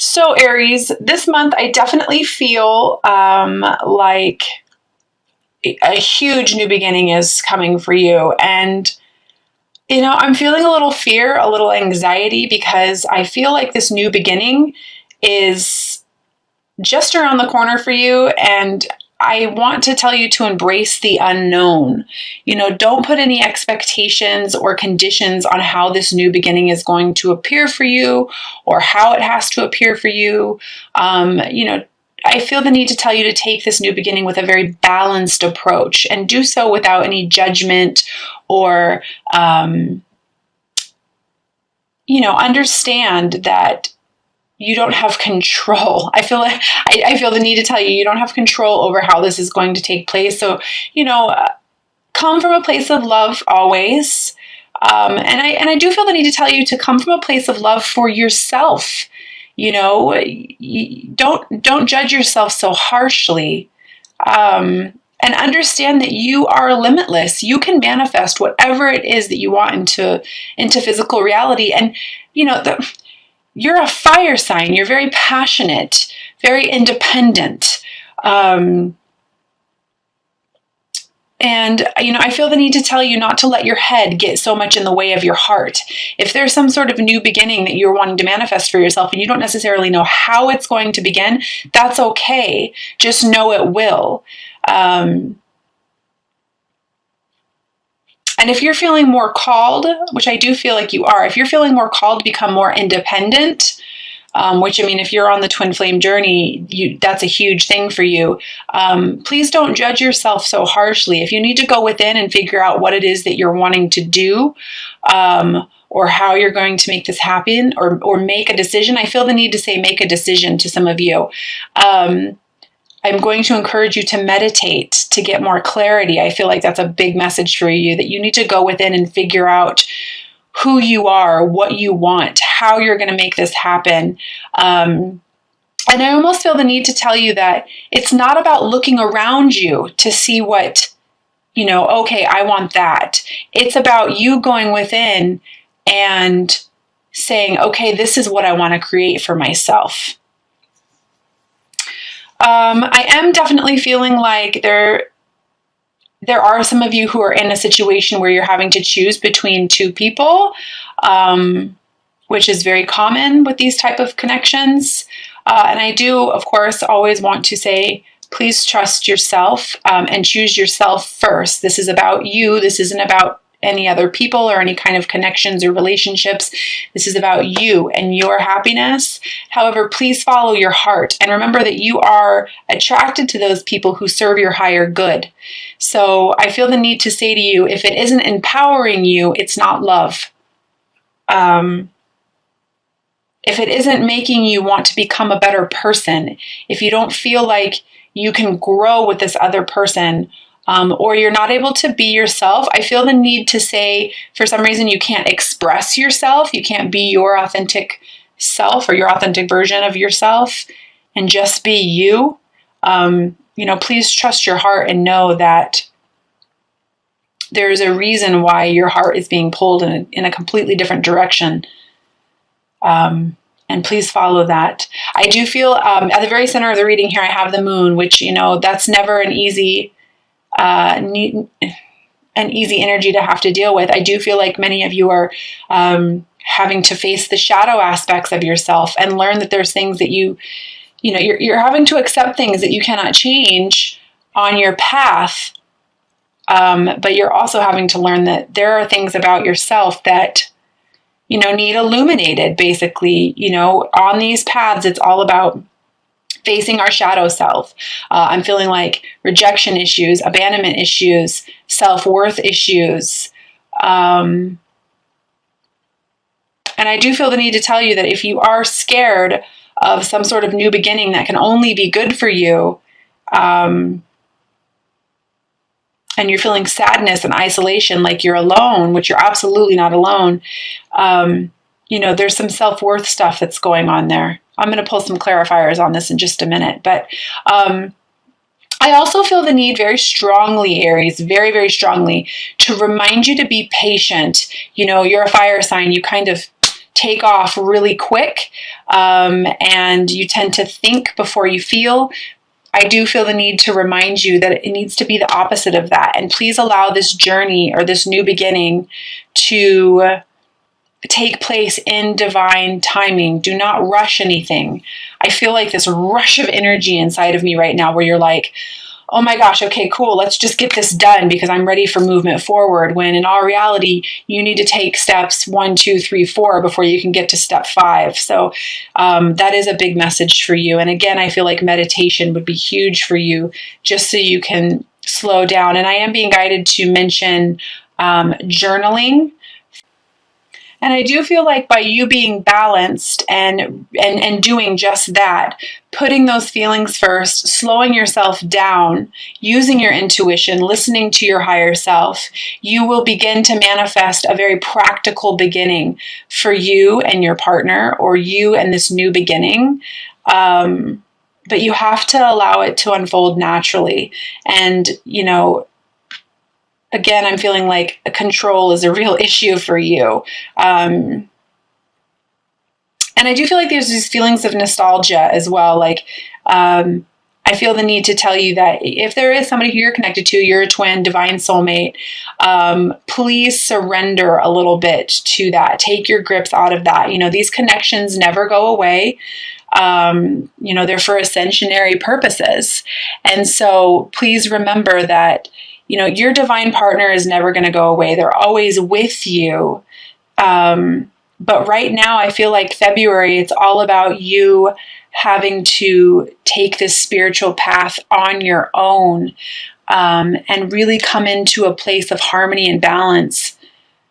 So Aries, this month I definitely feel like a huge new beginning is coming for you. And, I'm feeling a little fear, a little anxiety, because I feel like this new beginning is just around the corner for you. And I want to tell you to embrace the unknown. Don't put any expectations or conditions on how this new beginning is going to appear for you or how it has to appear for you. I feel the need to tell you to take this new beginning with a very balanced approach and do so without any judgment or, understand that you don't have control. I feel the need to tell you don't have control over how this is going to take place. So, come from a place of love always. And I do feel the need to tell you to come from a place of love for yourself. Don't judge yourself so harshly. And understand that you are limitless. You can manifest whatever it is that you want into physical reality. And, you're a fire sign. You're very passionate, very independent. And, I feel the need to tell you not to let your head get so much in the way of your heart. If there's some sort of new beginning that you're wanting to manifest for yourself and you don't necessarily know how it's going to begin, that's okay. Just know it will. And if you're feeling more called, which I do feel like you are, if you're feeling more called to become more independent, if you're on the twin flame journey, that's a huge thing for you. Please don't judge yourself so harshly. If you need to go within and figure out what it is that you're wanting to do, or how you're going to make this happen, or make a decision, I feel the need to say make a decision to some of you. I'm going to encourage you to meditate to get more clarity. I feel like that's a big message for you, that you need to go within and figure out who you are, what you want, how you're going to make this happen. And I almost feel the need to tell you that it's not about looking around you to see what, okay, I want that. It's about you going within and saying, okay, this is what I want to create for myself. I am definitely feeling like there are some of you who are in a situation where you're having to choose between two people, which is very common with these type of connections. And I do, of course, always want to say, please trust yourself and choose yourself first. This is about you. This isn't about any other people or any kind of connections or relationships. This is about you and your happiness. However, please follow your heart and remember that you are attracted to those people who serve your higher good. So I feel the need to say to you, if it isn't empowering you, it's not love. If it isn't making you want to become a better person, if you don't feel like you can grow with this other person, or you're not able to be yourself, I feel the need to say, for some reason, you can't express yourself. You can't be your authentic self or your authentic version of yourself and just be you. Please trust your heart and know that there's a reason why your heart is being pulled in a completely different direction. And please follow that. I do feel at the very center of the reading here, I have the moon, which, that's never an easy energy to have to deal with. I do feel like many of you are having to face the shadow aspects of yourself and learn that there's things that you're having to accept things that you cannot change on your path. But you're also having to learn that there are things about yourself that, need illuminated, basically. On these paths, it's all about facing our shadow self. I'm feeling like rejection issues, abandonment issues, self-worth issues. And I do feel the need to tell you that if you are scared of some sort of new beginning that can only be good for you, and you're feeling sadness and isolation, like you're alone, which you're absolutely not alone, there's some self-worth stuff that's going on there. I'm going to pull some clarifiers on this in just a minute. But I also feel the need very strongly, Aries, very, very strongly, to remind you to be patient. You're a fire sign. You kind of take off really quick, and you tend to think before you feel. I do feel the need to remind you that it needs to be the opposite of that. And please allow this journey or this new beginning to take place in divine timing. Do not rush anything. I feel like this rush of energy inside of me right now where you're like, oh my gosh, okay, cool, let's just get this done because I'm ready for movement forward. When in all reality, you need to take steps 1, 2, 3, 4 before you can get to step 5. So that is a big message for you. And again, I feel like meditation would be huge for you just so you can slow down. And I am being guided to mention journaling. And I do feel like by you being balanced and doing just that, putting those feelings first, slowing yourself down, using your intuition, listening to your higher self, you will begin to manifest a very practical beginning for you and your partner, or you and this new beginning. But you have to allow it to unfold naturally. And, you know, again, I'm feeling like control is a real issue for you. And I do feel like there's these feelings of nostalgia as well. Like, I feel the need to tell you that if there is somebody who you're connected to, you're a twin, divine soulmate, please surrender a little bit to that. Take your grips out of that. You know, these connections never go away. You know, they're for ascensionary purposes. And so please remember that, you know, your divine partner is never going to go away. They're always with you. But right now, I feel like February, it's all about you having to take this spiritual path on your own, and really come into a place of harmony and balance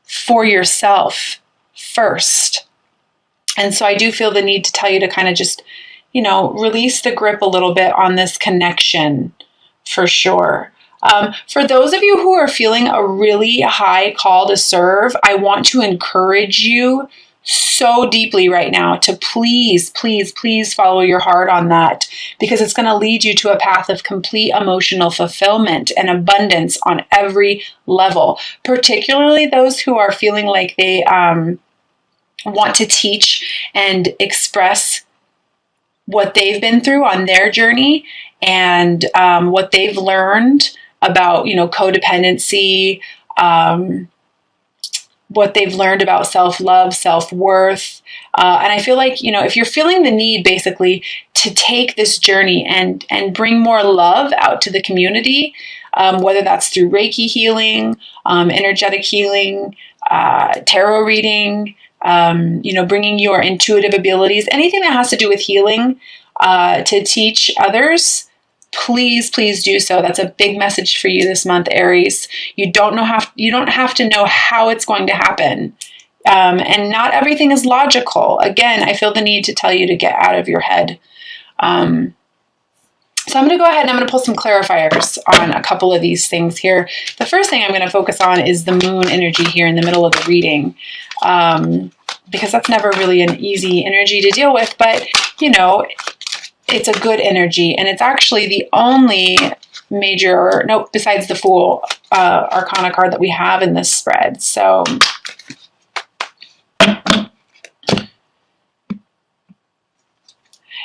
for yourself first. And so I do feel the need to tell you to kind of just, you know, release the grip a little bit on this connection for sure. For those of you who are feeling a really high call to serve, I want to encourage you so deeply right now to please, please, please follow your heart on that, because it's going to lead you to a path of complete emotional fulfillment and abundance on every level, particularly those who are feeling like they want to teach and express what they've been through on their journey and what they've learned about, you know, codependency, what they've learned about self-love, self-worth. And I feel like, you know, if you're feeling the need basically to take this journey and bring more love out to the community, whether that's through Reiki healing, energetic healing, tarot reading, you know, bringing your intuitive abilities, anything that has to do with healing, to teach others, please, please do so. That's a big message for you this month, Aries. You don't have to know how it's going to happen. And not everything is logical. Again, I feel the need to tell you to get out of your head. So I'm going to go ahead and I'm going to pull some clarifiers on a couple of these things here. The first thing I'm going to focus on is the moon energy here in the middle of the reading. Because that's never really an easy energy to deal with, but, you know, it's a good energy, and it's actually the only major, nope, besides the Fool Arcana card that we have in this spread. So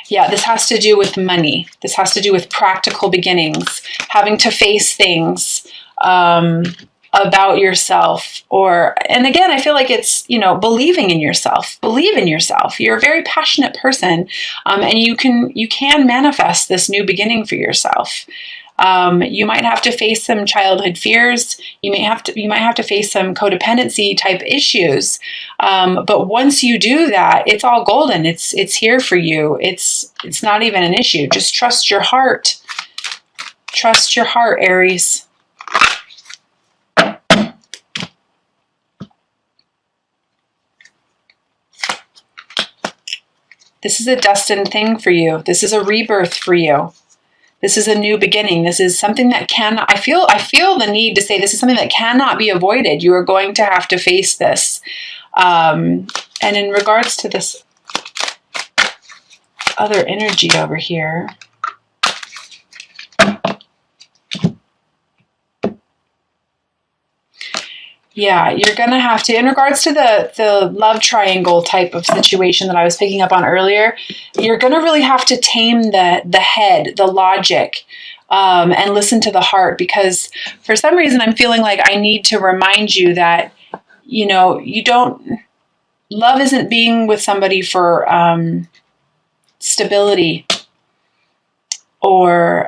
yeah, this has to do with money. This has to do with practical beginnings, having to face things about yourself, and again, I feel like it's, you know, believing in yourself. Believe in yourself. You're a very passionate person, and you can manifest this new beginning for yourself. You might have to face some childhood fears. You might have to face some codependency type issues. But once you do that, it's all golden. It's here for you. It's not even an issue. Just trust your heart. Trust your heart, Aries. This is a destined thing for you. This is a rebirth for you. This is a new beginning. This is something that I feel the need to say this is something that cannot be avoided. You are going to have to face this. And in regards to this other energy over here, Yeah, you're going to have to, in regards to the love triangle type of situation that I was picking up on earlier, you're going to really have to tame the head, the logic, and listen to the heart, because for some reason I'm feeling like I need to remind you that, you know, love isn't being with somebody for stability, or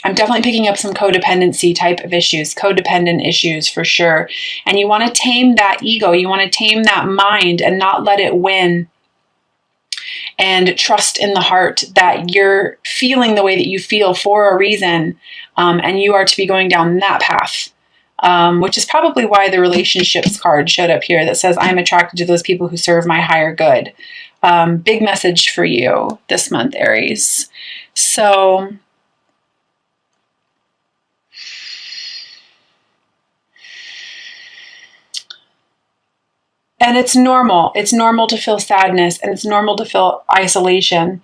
I'm definitely picking up some codependency type of issues, codependent issues for sure. And you want to tame that ego. You want to tame that mind and not let it win. And trust in the heart that you're feeling the way that you feel for a reason. And you are to be going down that path. Which is probably why the relationships card showed up here that says, I'm attracted to those people who serve my higher good. Big message for you this month, Aries. So, and it's normal. It's normal to feel sadness, and it's normal to feel isolation.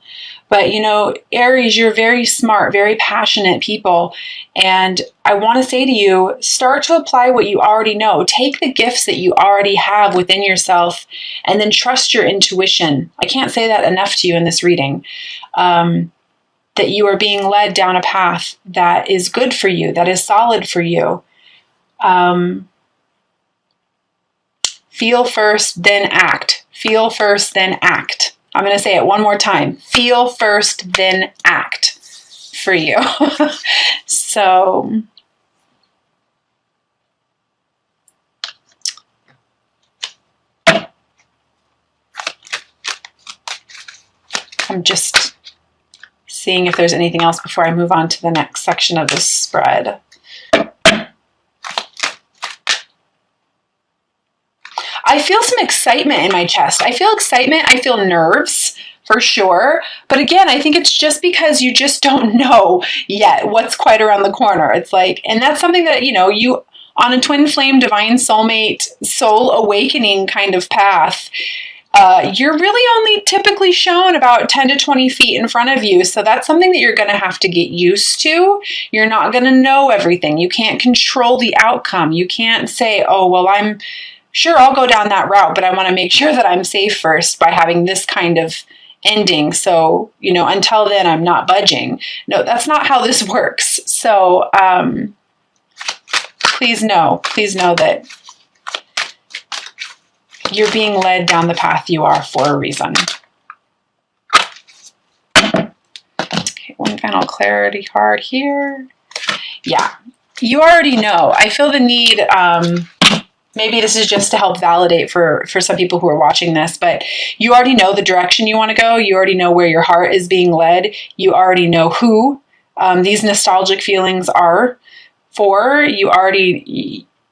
But, you know, Aries, you're very smart, very passionate people. And I want to say to you, start to apply what you already know. Take the gifts that you already have within yourself and then trust your intuition. I can't say that enough to you in this reading. That you are being led down a path that is good for you, that is solid for you. Feel first, then act. Feel first, then act. I'm going to say it one more time. Feel first, then act for you. So, I'm just seeing if there's anything else before I move on to the next section of this spread. I feel some excitement in my chest. I feel excitement. I feel nerves for sure. But again, I think it's just because you just don't know yet what's quite around the corner. It's like, and that's something that, you know, you on a twin flame, divine soulmate, soul awakening kind of path, you're really only typically shown about 10 to 20 feet in front of you. So that's something that you're going to have to get used to. You're not going to know everything. You can't control the outcome. You can't say, oh, well, Sure, I'll go down that route, but I want to make sure that I'm safe first by having this kind of ending. So, you know, until then, I'm not budging. No, that's not how this works. So, please know that you're being led down the path you are for a reason. Okay, one final clarity card here. Yeah, you already know. I feel the need, maybe this is just to help validate for some people who are watching this, but you already know the direction you want to go. You already know where your heart is being led. You already know who these nostalgic feelings are for.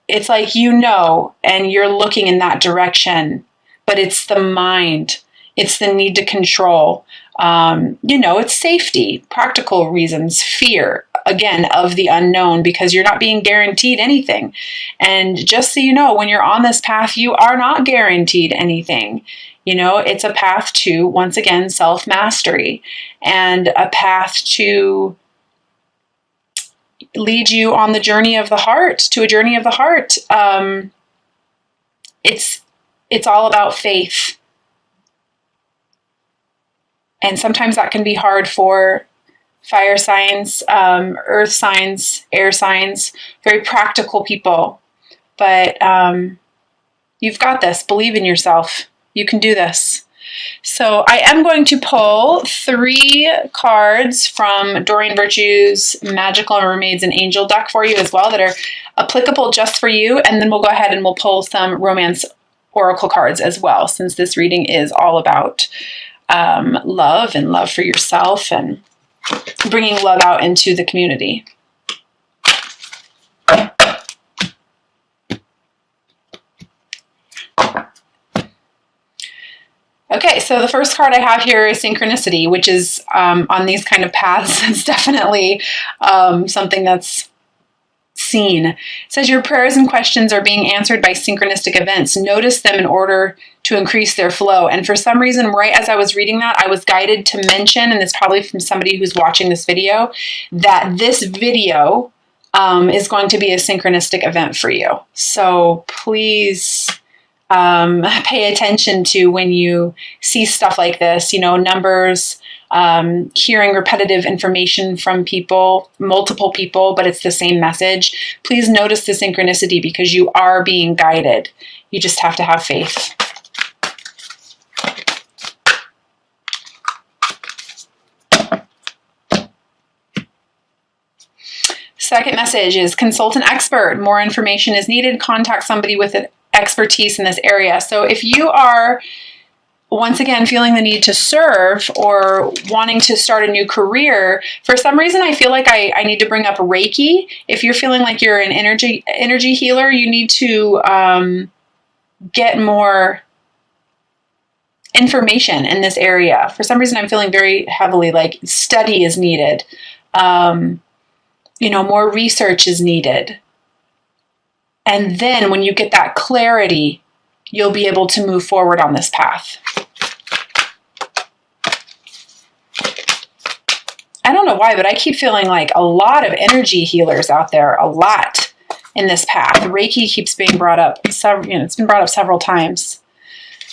It's like, you know, and you're looking in that direction, but it's the mind. It's the need to control. You know, it's safety, practical reasons, fear, again, of the unknown, because you're not being guaranteed anything. And just so you know, when you're on this path, you are not guaranteed anything. You know, it's a path to, once again, self-mastery, and a path to lead you on the journey of the heart, to a journey of the heart. It's all about faith. And sometimes that can be hard for fire signs, earth signs, air signs, very practical people. But you've got this. Believe in yourself. You can do this. So I am going to pull 3 cards from Doreen Virtue's Magical Mermaids and Angel deck for you as well that are applicable just for you. And then we'll go ahead and we'll pull some romance oracle cards as well, since this reading is all about love and love for yourself and bringing love out into the community. Okay, so the first card I have here is synchronicity, which is on these kind of paths. It's definitely something that's seen. It says your prayers and questions are being answered by synchronistic events. Notice them in order to increase their flow. And for some reason, right as I was reading that, I was guided to mention, and it's probably from somebody who's watching this video, that this video is going to be a synchronistic event for you. So please pay attention to when you see stuff like this, numbers, hearing repetitive information from people, multiple people, but it's the same message. Please notice the synchronicity because you are being guided. You just have to have faith. Second message is consult an expert. More information is needed. Contact somebody with an expertise in this area. So if you are, once again, feeling the need to serve or wanting to start a new career, for some reason I feel like I need to bring up Reiki. If you're feeling like you're an energy healer, you need to get more information in this area. For some reason I'm feeling very heavily like study is needed. More research is needed. And then when you get that clarity, you'll be able to move forward on this path. I don't know why, but I keep feeling like a lot of energy healers out there, a lot in this path. Reiki keeps being brought up. It's been brought up several times.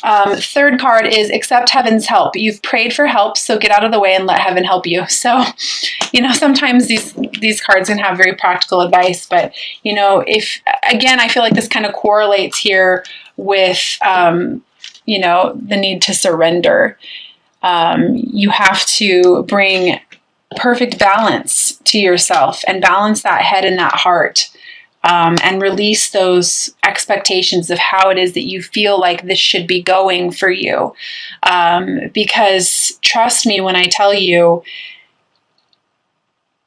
Third card is accept heaven's help. You've prayed for help, so get out of the way and let heaven help you. So, sometimes these cards can have very practical advice, but, if, again, I feel like this kind of correlates here with, the need to surrender. You have to bring perfect balance to yourself and balance that head and that heart. And release those expectations of how it is that you feel like this should be going for you. Because trust me when I tell you,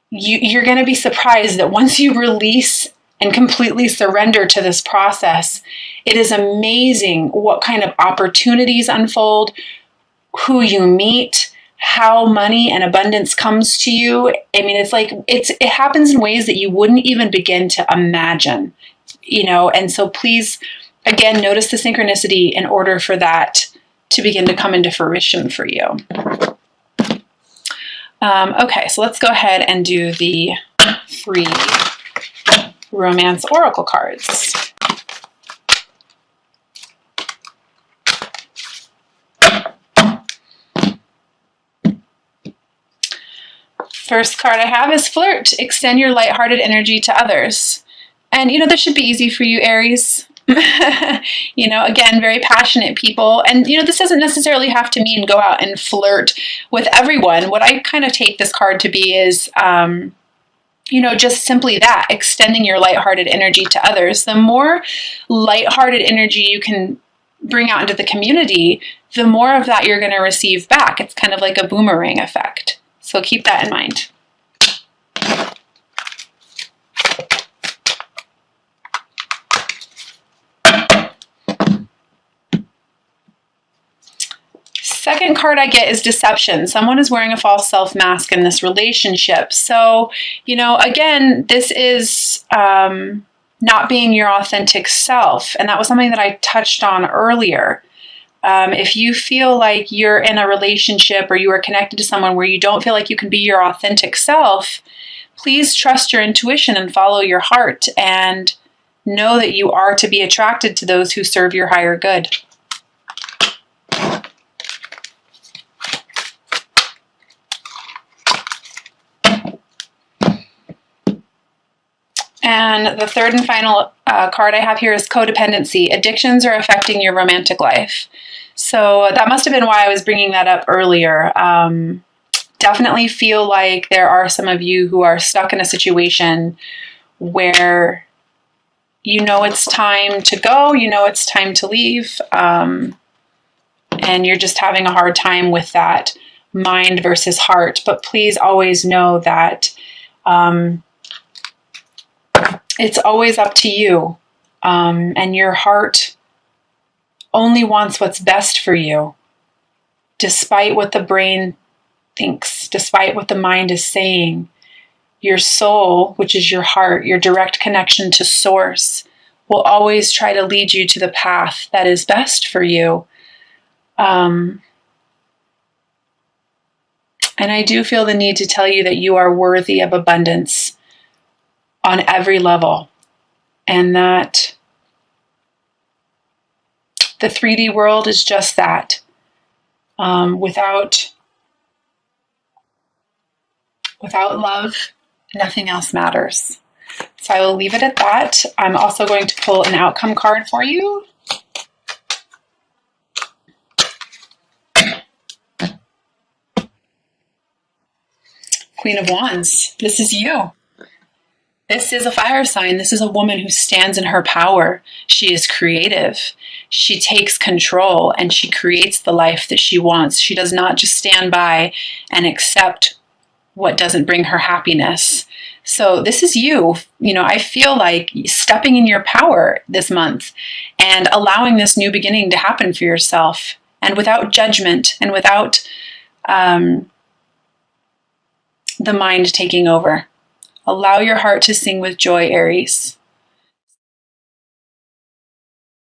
you're going to be surprised that once you release and completely surrender to this process, it is amazing what kind of opportunities unfold, who you meet, how money and abundance comes to you. I mean, it happens in ways that you wouldn't even begin to imagine, and so please, again, notice the synchronicity in order for that to begin to come into fruition for you. Okay, so let's go ahead and do the 3 romance oracle cards. First card I have is flirt. Extend your lighthearted energy to others. And, this should be easy for you, Aries. Again, very passionate people. And, this doesn't necessarily have to mean go out and flirt with everyone. What I kind of take this card to be is, just simply that, extending your lighthearted energy to others. The more lighthearted energy you can bring out into the community, the more of that you're going to receive back. It's kind of like a boomerang effect. So keep that in mind. Second card I get is deception. Someone is wearing a false self mask in this relationship. So, again, this is not being your authentic self. And that was something that I touched on earlier. If you feel like you're in a relationship or you are connected to someone where you don't feel like you can be your authentic self, please trust your intuition and follow your heart and know that you are to be attracted to those who serve your higher good. And the third and final card I have here is codependency. Addictions are affecting your romantic life. So that must have been why I was bringing that up earlier. Definitely feel like there are some of you who are stuck in a situation where it's time to go, it's time to leave, and you're just having a hard time with that mind versus heart. But please always know that it's always up to you, and your heart only wants what's best for you, despite what the brain thinks, despite what the mind is saying. Your soul, which is your heart, your direct connection to source, will always try to lead you to the path that is best for you. And I do feel the need to tell you that you are worthy of abundance. on every level. And that the 3D world is just that. Without love, nothing else matters. So I will leave it at that. I'm also going to pull an outcome card for you. Queen of Wands, this is you. This is a fire sign. This is a woman who stands in her power. She is creative. She takes control and she creates the life that she wants. She does not just stand by and accept what doesn't bring her happiness. So this is you. You know, I feel like stepping in your power this month and allowing this new beginning to happen for yourself, and without judgment and without the mind taking over. Allow your heart to sing with joy, Aries.